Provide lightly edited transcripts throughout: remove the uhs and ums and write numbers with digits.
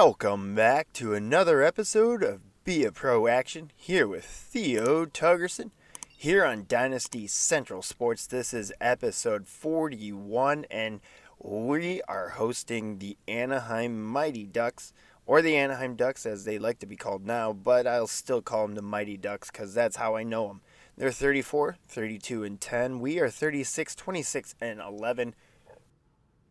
Welcome back to another episode of Be a Pro Action here with Theo Tugersson here on Dynasty Central Sports. This is episode 41 and we are hosting the Anaheim Mighty Ducks, or the Anaheim Ducks as they like to be called now, but I'll still call them the Mighty Ducks because that's how I know them. They're 34, 32, and 10. We are 36, 26, and 11.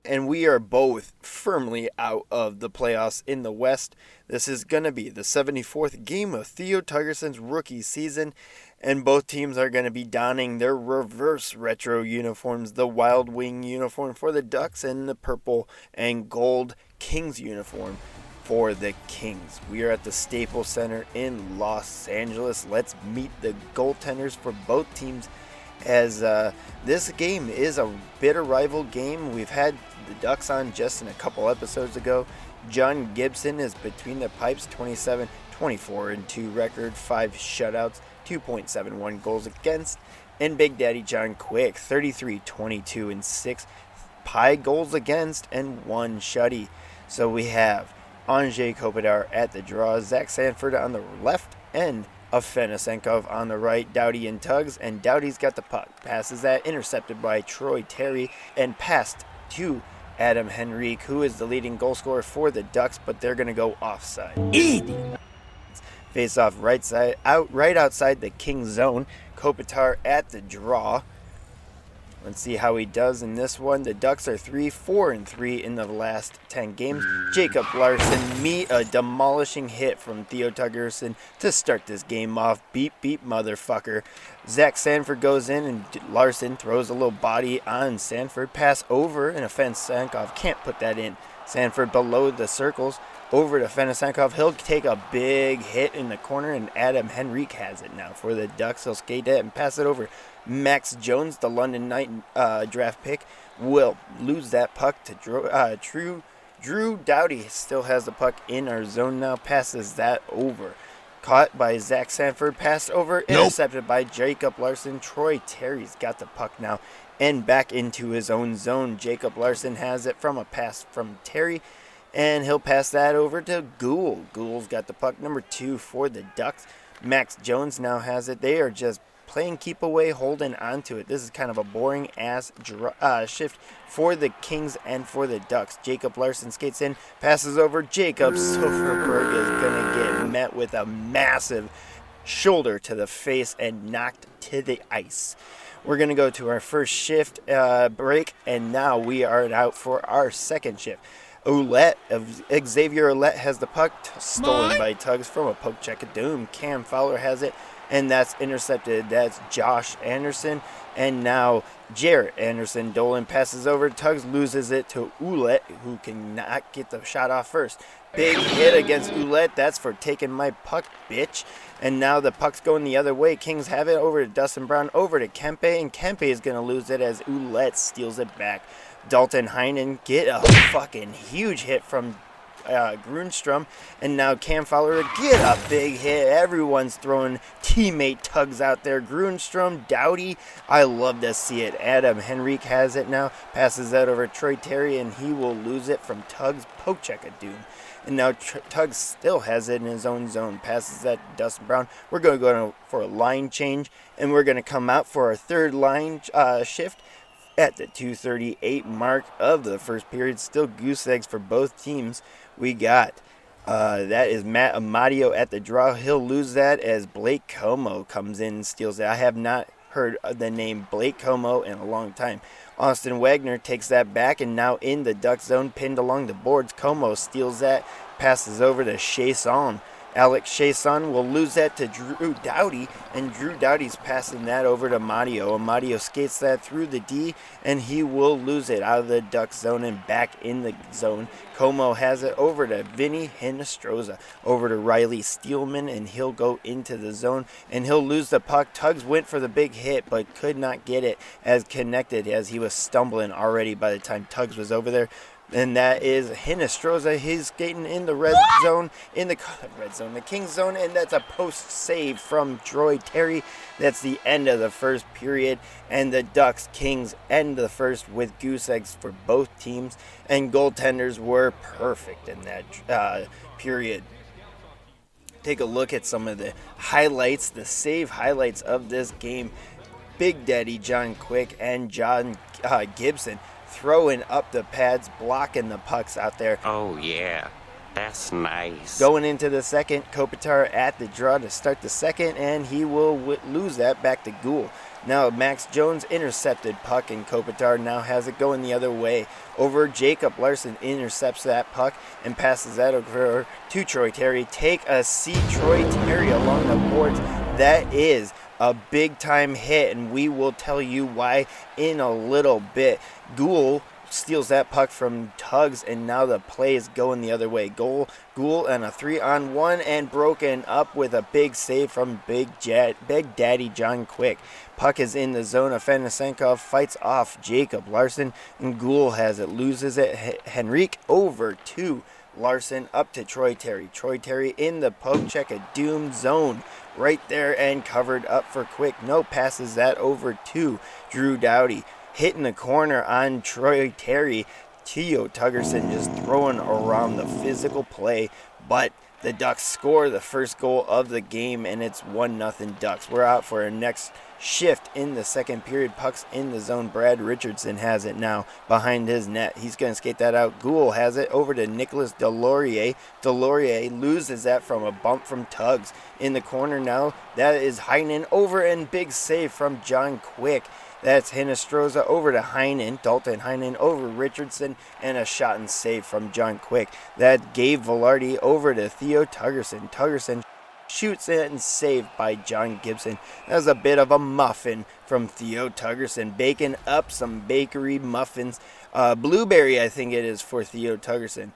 And we are both firmly out of the playoffs in the West. This is going to be the 74th game of Theo Tugersson's rookie season. And both teams are going to be donning their reverse retro uniforms. The Wild Wing uniform for the Ducks and the purple and gold Kings uniform for the Kings. We are at the Staples Center in Los Angeles. Let's meet the goaltenders for both teams, as this game is a bitter rival game. We've had the Ducks on just in a couple episodes ago. John Gibson is between the pipes, 27, 24-2 record, 5 shutouts, 2.71 goals against. And Big Daddy John Quick, 33, 22, and 6 pie goals against and 1 shutty. So we have Andrei Kopitar at the draw, Zach Sanford on the left, and Afanasenkov on the right, Doughty and Tugs, and Doughty's got the puck. Passes that, intercepted by Troy Terry, and passed to Adam Henrique, who is the leading goal scorer for the Ducks, but they're going to go offside. Face off right outside the King zone. Kopitar at the draw. Let's see how he does in this one. The Ducks are 4-3 in the last 10 games. Jacob Larson meet a demolishing hit from Theo Tugersson to start this game off. Beep, beep, motherfucker. Zach Sanford goes in and Larson throws a little body on Sanford. Pass over and Afanasenkov can't put that in. Sanford below the circles. Over to Afanasenkov. He'll take a big hit in the corner, and Adam Henrique has it now for the Ducks. He'll skate it and pass it over. Max Jones, the London Knight draft pick, will lose that puck to Drew Doughty. Still has the puck in our zone now. Passes that over. Caught by Zach Sanford. Passed over. Intercepted by Jacob Larson. Troy Terry's got the puck now and back into his own zone. Jacob Larson has it from a pass from Terry, and he'll pass that over to Gould. Gould's got the puck, number 2 for the Ducks. Max Jones now has it. They are just playing keep away, holding on to it. This is kind of a boring ass shift for the Kings and for the Ducks. Jacob Larson skates in, passes over. Jacob Silverberg is going to get met with a massive shoulder to the face and knocked to the ice. We're going to go to our first shift break, and now we are out for our second shift. Xavier Ouellette has the puck, stolen by Tugs from a poke check of doom. Cam Fowler has it, and that's intercepted. That's Josh Anderson. And now Jarrett Anderson Dolan passes over. Tugs loses it to Ouellette, who cannot get the shot off first. Big hit against Ouellette. That's for taking my puck, bitch. And now the puck's going the other way. Kings have it over to Dustin Brown, over to Kempe, and Kempe is going to lose it as Ouellette steals it back. Dalton Heinen get a fucking huge hit from Grundstrom, and now Cam Fowler get a big hit. Everyone's throwing teammate Tugs out there. Grundstrom, Doughty, I love to see it. Adam Henrique has it now, passes that over Troy Terry, and he will lose it from Tugs' poke check of doom. And now Tugs still has it in his own zone, passes that to Dustin Brown. We're going to go for a line change, and we're going to come out for our third line shift at the 2:38 mark of the first period. Still goose eggs for both teams. We got that is Matt Amadio at the draw. He'll lose that as Blake Como comes in and steals it. I have not heard the name Blake Como in a long time. Austin Wagner takes that back, and now in the Duck zone, pinned along the boards. Como steals that, passes over to Chiasson. Alex Chiasson will lose that to Drew Doughty, and Drew Doughty's passing that over to Amadio. Amadio skates that through the D, and he will lose it out of the Duck zone and back in the zone. Como has it over to Vinny Hinostroza, over to Riley Steelman, and he'll go into the zone, and he'll lose the puck. Tugs went for the big hit, but could not get it as connected, as he was stumbling already by the time Tugs was over there. And that is Hinostroza. He's skating in the zone, the Kings zone, and that's a post save from Troy Terry. That's the end of the first period, and the Ducks Kings end the first with goose eggs for both teams, and goaltenders were perfect in that period. Take a look at some of the highlights, the save highlights of this game. Big Daddy John Quick and John Gibson throwing up the pads, blocking the pucks out there. Oh, yeah. That's nice. Going into the second, Kopitar at the draw to start the second, and he will lose that back to Gould. Now Max Jones intercepted puck, and Kopitar now has it going the other way. Over Jacob Larson intercepts that puck and passes that over to Troy Terry. Take a seat, Troy Terry along the boards. That is a big-time hit, and we will tell you why in a little bit. Gould steals that puck from Tugs, and now the play is going the other way. Gould and a 3-on-1, and broken up with a big save from Big Daddy John Quick. Puck is in the zone. Afanasenkov fights off Jacob Larson, and Gould has it, loses it. Henrique over to Larson, up to Troy Terry. Troy Terry in the poke check, a doomed zone right there, and covered up for Quick. No, passes that over to Drew Doughty. Hitting the corner on Troy Terry. Theo Tugersson just throwing around the physical play, but the Ducks score the first goal of the game, and it's 1-0 Ducks. We're out for our next shift in the second period. Puck's in the zone. Brad Richardson has it now behind his net. He's going to skate that out. Gould has it over to Nicholas Delorier. Delorier loses that from a bump from Tugs. In the corner now, that is Heinen over, and big save from John Quick. That's Hinostroza over to Heinen. Dalton Heinen over Richardson, and a shot and save from John Quick. That gave Velarde over to Theo Tugersson. Tugersson shoots it and saved by John Gibson. That was a bit of a muffin from Theo Tugersson, baking up some bakery muffins. Blueberry, I think it is, for Theo Tugersson.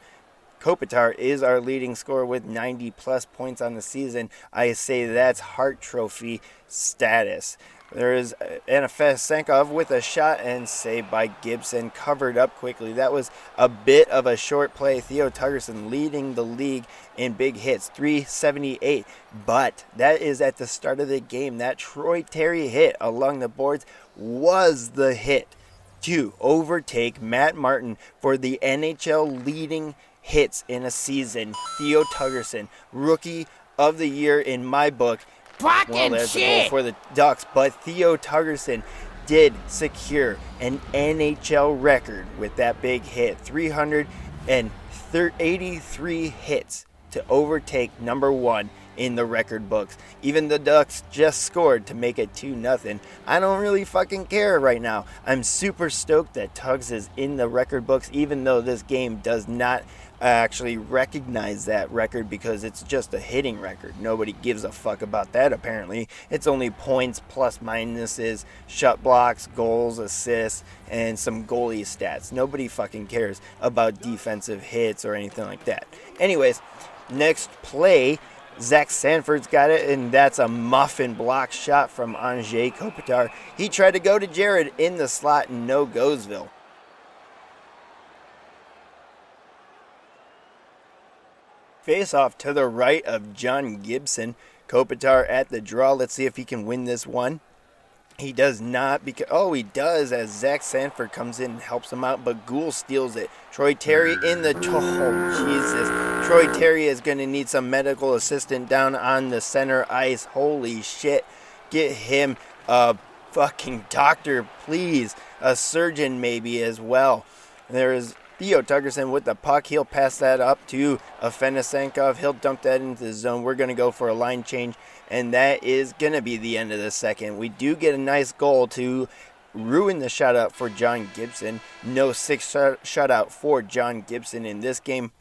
Kopitar is our leading scorer with 90-plus points on the season. I say that's Hart Trophy status. There is Afanasenkov with a shot and saved by Gibson, covered up quickly. That was a bit of a short play. Theo Tugersson leading the league in big hits, 378. But that is at the start of the game. That Troy Terry hit along the boards was the hit to overtake Matt Martin for the NHL leading hits in a season. Theo Tugersson, Rookie of the Year in my book. Well, there's a goal for the Ducks, but Theo Tugersson did secure an NHL record with that big hit. 383 hits to overtake number one in the record books. Even the Ducks just scored to make it 2-0. I don't really fucking care right now. I'm super stoked that Tugs is in the record books, even though this game does not actually recognize that record because it's just a hitting record. Nobody gives a fuck about that, apparently. It's only points, plus minuses, shot blocks, goals, assists, and some goalie stats. Nobody fucking cares about defensive hits or anything like that. Anyways, next play, Zach Sanford's got it, and that's a muffin block shot from Andrzej Kopitar. He tried to go to Jared in the slot, and no goesville. Face off to the right of John Gibson. Kopitar at the draw. Let's see if he can win this one. He does not, because he does, as Zach Sanford comes in and helps him out, but Gould steals it. Troy Terry in the Jesus. Troy Terry is going to need some medical assistant down on the center ice. Holy shit. Get him a fucking doctor, please. A surgeon maybe as well. There is Theo Tugersson with the puck. He'll pass that up to Afanasenkov. He'll dump that into the zone. We're going to go for a line change, and that is going to be the end of the second. We do get a nice goal to ruin the shutout for John Gibson. No sixth shutout for John Gibson in this game.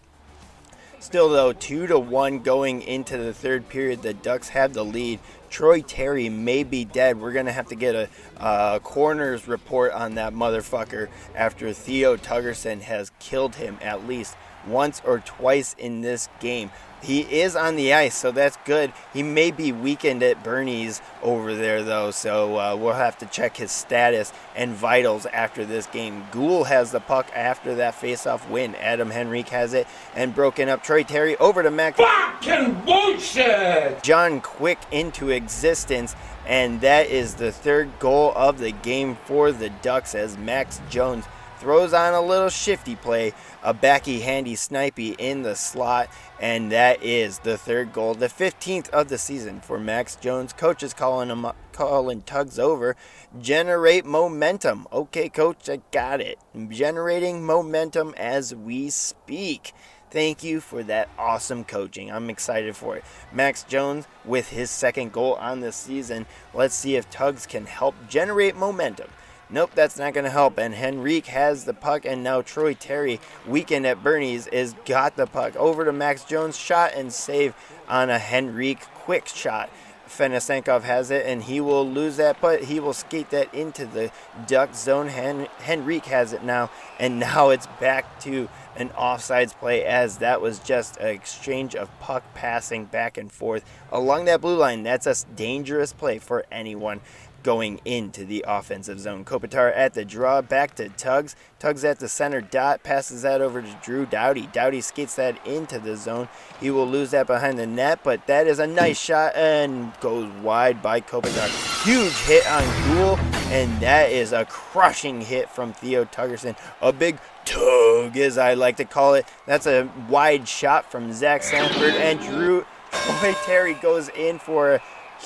Still, though, 2-1 going into the third period. The Ducks have the lead. Troy Terry may be dead. We're going to have to get a coroner's report on that motherfucker after Theo Tugersson has killed him at least once or twice in this game. He is on the ice, so that's good. He may be weakened at Bernie's over there, though, so we'll have to check his status and vitals after this game. Gould has the puck after that faceoff win. Adam Henrique has it and broken up. Troy Terry over to Max. Fucking bullshit! John Quick into existence, and that is the third goal of the game for the Ducks as Max Jones throws on a little shifty play, a backy handy snipey in the slot, and that is the third goal, the 15th of the season for Max Jones. Coach is calling Tugs over. Generate momentum. Okay, coach, I got it. Generating momentum as we speak. Thank you for that awesome coaching. I'm excited for it. Max Jones with his second goal on the season. Let's see if Tugs can help generate momentum. Nope, that's not going to help. And Henrique has the puck, and now Troy Terry, weekend at Bernie's, is got the puck. Over to Max Jones, shot and save on a Henrique quick shot. Fenisenkov has it, and he will lose that, but he will skate that into the Duck zone. Henrique has it now, and now it's back to an offsides play, as that was just an exchange of puck passing back and forth along that blue line. That's a dangerous play for anyone going into the offensive zone. Kopitar at the draw, back to Tugs. Tugs at the center dot, passes that over to Drew Doughty. Doughty skates that into the zone. He will lose that behind the net, but that is a nice shot and goes wide by Kopitar. Huge hit on Gould, and that is a crushing hit from Theo Tugersson. A big tug, as I like to call it. That's a wide shot from Zach Sanford, and Troy Terry goes in for a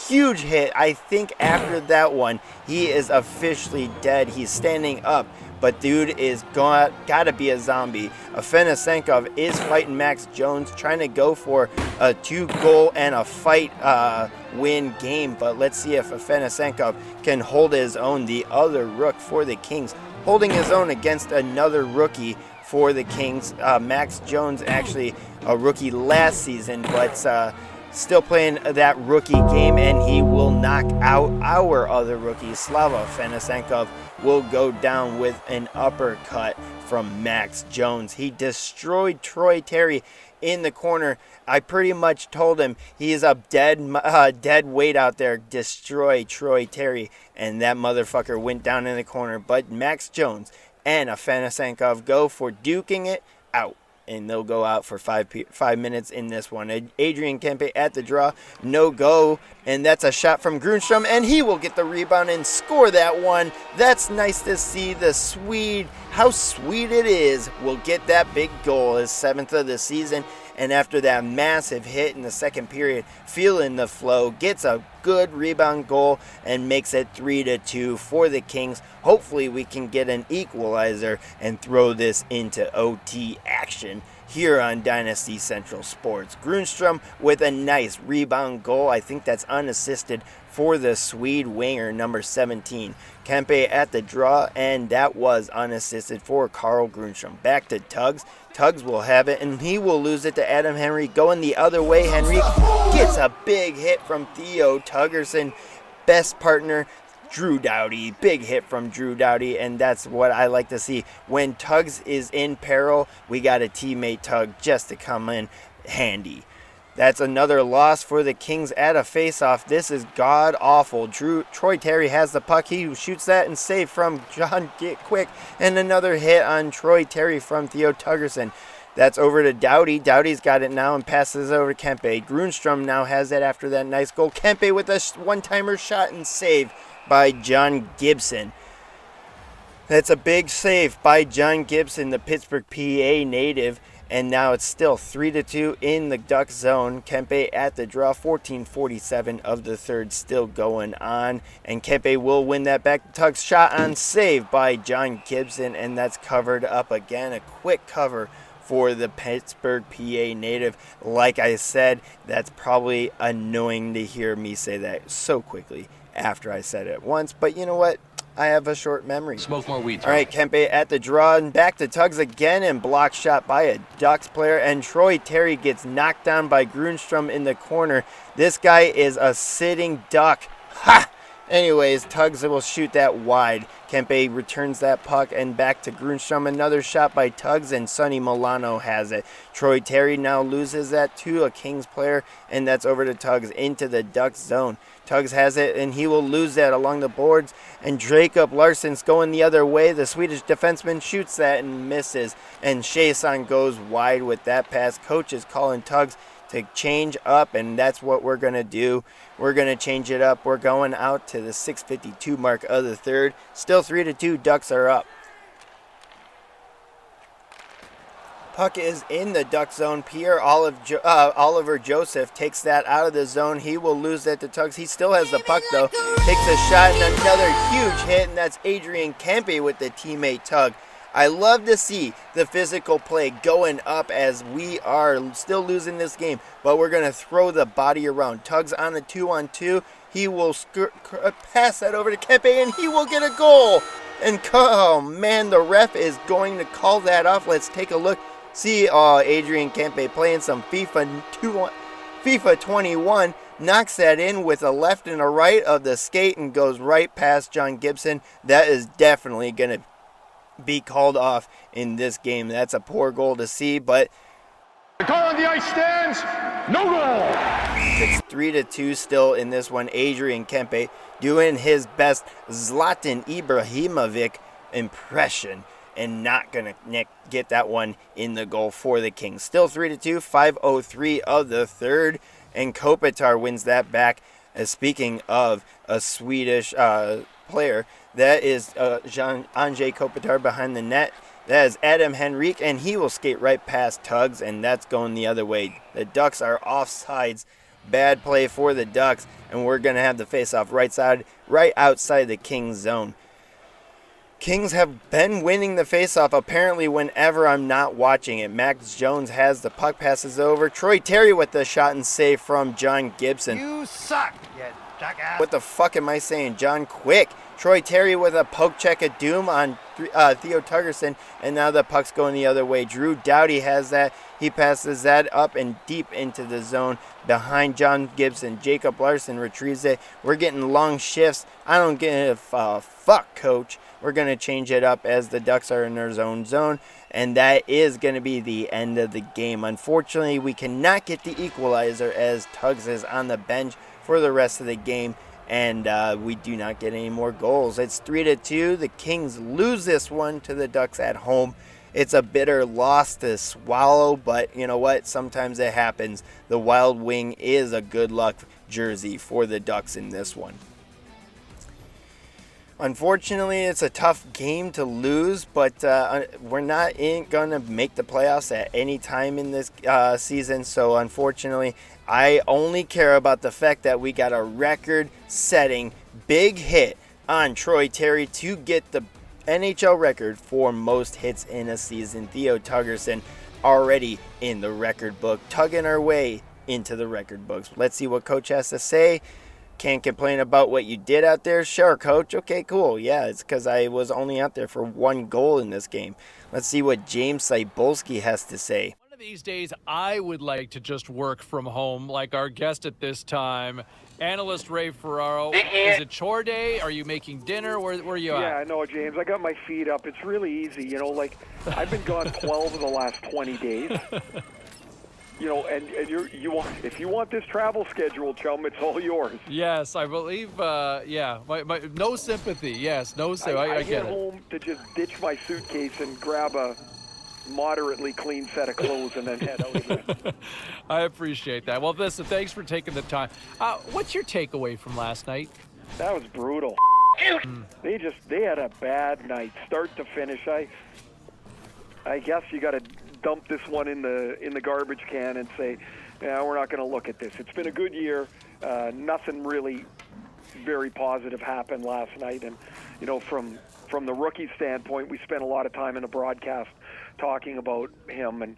huge hit. I think after that one, he is officially dead. He's standing up, but dude is gotta be a zombie. Fenisenkov is fighting Max Jones, trying to go for a 2-goal and a fight win game, but let's see if Fenisenkov can hold his own. The other rook for the Kings holding his own against another rookie for the Kings. Max Jones, actually a rookie last season, but still playing that rookie game, and he will knock out our other rookie. Slava Fenisenkov will go down with an uppercut from Max Jones. He destroyed Troy Terry in the corner. I pretty much told him he is a dead weight out there. Destroy Troy Terry, and that motherfucker went down in the corner. But Max Jones and Fenisenkov go for duking it out, and they'll go out for 5 minutes in this one. Adrian Kempe at the draw, no go, and that's a shot from Grunstrom, and he will get the rebound and score that one. That's nice to see. The Swede, how sweet it is, will get that big goal, his 7th of the season, and after that massive hit in the second period, feeling the flow, gets a good rebound goal and makes it 3-2 for the Kings. Hopefully we can get an equalizer and throw this into OT action here on Dynasty Central Sports. Grunstrom with a nice rebound goal. I think that's unassisted for the Swede winger, number 17. Kempe at the draw, and that was unassisted for Carl Grunstrom. Back to Tugs. Tugs will have it, and he will lose it to Adam Henrique. Going the other way, Henrique gets a big hit from Theo Tugersson. Best partner, Drew Doughty. Big hit from Drew Doughty, and that's what I like to see. When Tugs is in peril, we got a teammate Tug just to come in handy. That's another loss for the Kings at a faceoff. This is god-awful. Troy Terry has the puck. He shoots that and save from John Quick. And another hit on Troy Terry from Theo Tugersson. That's over to Doughty. Doughty's got it now and passes over to Kempe. Grunstrom now has it after that nice goal. Kempe with a one-timer shot and save by John Gibson. That's a big save by John Gibson, the Pittsburgh, PA native. And now it's still 3-2 in the Duck zone. Kempe at the draw, 14:47 of the third still going on. And Kempe will win that back. Tugs shot on save by John Gibson, and that's covered up again. A quick cover for the Pittsburgh, PA native. Like I said, that's probably annoying to hear me say that so quickly after I said it once. But you know what? I have a short memory. Smoke more weed. All right, Kempe at the draw and back to Tugs again, and block shot by a Ducks player, and Troy Terry gets knocked down by Grunstrom in the corner. This guy is a sitting Duck. Ha! Anyways, Tugs will shoot that wide. Kempe returns that puck and back to Grunstrom. Another shot by Tugs, and Sonny Milano has it. Troy Terry now loses that to a Kings player, and that's over to Tugs into the Ducks zone. Tugs has it, and he will lose that along the boards, and Jacob Larsson's going the other way. The Swedish defenseman shoots that and misses, and Chason goes wide with that pass. Coach is calling Tugs to change up, and that's what we're going to do. We're going to change it up. We're going out to the 6:52 mark of the third. Still 3-2, Ducks are up. Puck is in the Duck zone. Oliver Joseph takes that out of the zone. He will lose that to Tugs. He still has the puck, though. Takes a shot and another huge hit, and that's Adrian Kempe with the teammate Tug. I love to see the physical play going up as we are still losing this game, but we're going to throw the body around. Tugs on a 2-on-2. He will pass that over to Kempe, and he will get a goal. And, oh, man, the ref is going to call that off. Let's take a look. See Adrian Kempe playing some FIFA 21. Knocks that in with a left and a right of the skate and goes right past John Gibson. That is definitely going to be called off in this game. That's a poor goal to see, but the call on the ice stands. No goal. It's 3-2 still in this one. Adrian Kempe doing his best Zlatan Ibrahimovic impression and not gonna get that one in the goal for the Kings. Still 3-2, 5:03 of the third, and Kopitar wins that back. As speaking of a Swedish player, that is Andrzej Kopitar behind the net. That is Adam Henrique, and he will skate right past Tugs, and that's going the other way. The Ducks are offsides. Bad play for the Ducks, and we're going to have the face-off right outside the Kings zone. Kings have been winning the face-off apparently whenever I'm not watching it. Max Jones has the puck, passes over. Troy Terry with the shot and save from John Gibson. You suck, you jackass. What the fuck am I saying? John Quick. Troy Terry with a poke check of doom on Theo Tugersson, and now the puck's going the other way. Drew Doughty has that. He passes that up and deep into the zone behind John Gibson. Jacob Larsson retrieves it. We're getting long shifts. I don't give a fuck, coach. We're going to change it up as the Ducks are in their zone, and that is going to be the end of the game. Unfortunately, we cannot get the equalizer as Tugs is on the bench for the rest of the game, and we do not get any more goals. It's 3-2. The Kings lose this one to the Ducks at home. It's a bitter loss to swallow, but you know what? Sometimes it happens. The Wild Wing is a good luck jersey for the Ducks in this one. Unfortunately, it's a tough game to lose, but we're not going to make the playoffs at any time in this season. So unfortunately, I only care about the fact that we got a record-setting big hit on Troy Terry to get the NHL record for most hits in a season. Theo Tugersson already in the record book, tugging our way into the record books. Let's see what Coach has to say. Can't complain about what you did out there? Sure, Coach. Okay, cool. Yeah, it's because I was only out there for one goal in this game. Let's see what James Cybulski has to say. One of these days, I would like to just work from home like our guest at this time, analyst Ray Ferraro. Is it chore day? Are you making dinner? Where are you at? Yeah, I know, James. I got my feet up. It's really easy. You know, like, I've been gone 12 of the last 20 days. You know, and you want, if you want this travel schedule, chum, it's all yours. Yes, I believe. Yeah, my no sympathy. Yes, no sympathy. I get get home to just ditch my suitcase and grab a moderately clean set of clothes and then head out again. I appreciate that. Well, listen, thanks for taking the time. What's your takeaway from last night? That was brutal. They had a bad night, start to finish. I guess you got to dump this one in the garbage can and say, yeah, we're not going to look at this. It's been a good year. Nothing really very positive happened last night. And, you know, from the rookie standpoint, we spent a lot of time in the broadcast talking about him. And,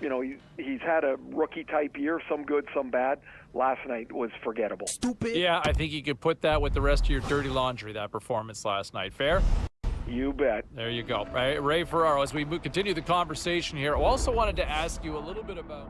you know, he's had a rookie-type year, some good, some bad. Last night was forgettable. Stupid. Yeah, I think you could put that with the rest of your dirty laundry, that performance last night. Fair? You bet. There you go. Ray Ferraro, as we continue the conversation here, I also wanted to ask you a little bit about...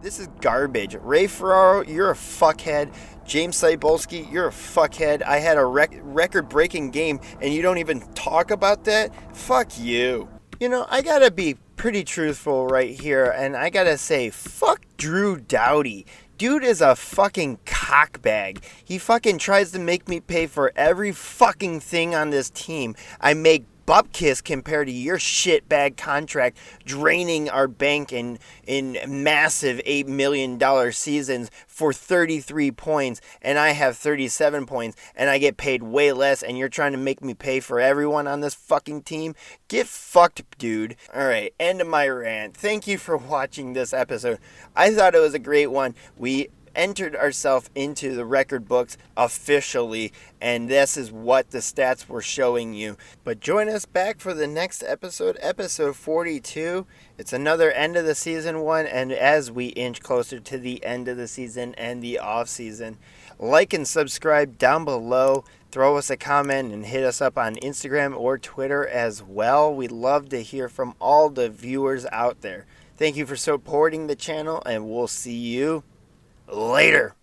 This is garbage. Ray Ferraro, you're a fuckhead. James Cybulski, you're a fuckhead. I had a record-breaking game, and you don't even talk about that? Fuck you. You know, I gotta be pretty truthful right here, and I gotta say, fuck Drew Doughty. Dude is a fucking cockbag. He fucking tries to make me pay for every fucking thing on this team. I make bupkis compared to your shitbag contract draining our bank in massive $8 million seasons for 33 points, and I have 37 points, and I get paid way less, and you're trying to make me pay for everyone on this fucking team? Get fucked, dude. Alright, end of my rant. Thank you for watching this episode. I thought it was a great one. We entered ourselves into the record books officially, and this is what the stats were showing you. But join us back for the next episode, episode 42. It's another end of the season one, and as we inch closer to the end of the season and the off season, like and subscribe down below. Throw us a comment and hit us up on Instagram or Twitter as well. We'd love to hear from all the viewers out there. Thank you for supporting the channel, and we'll see you later.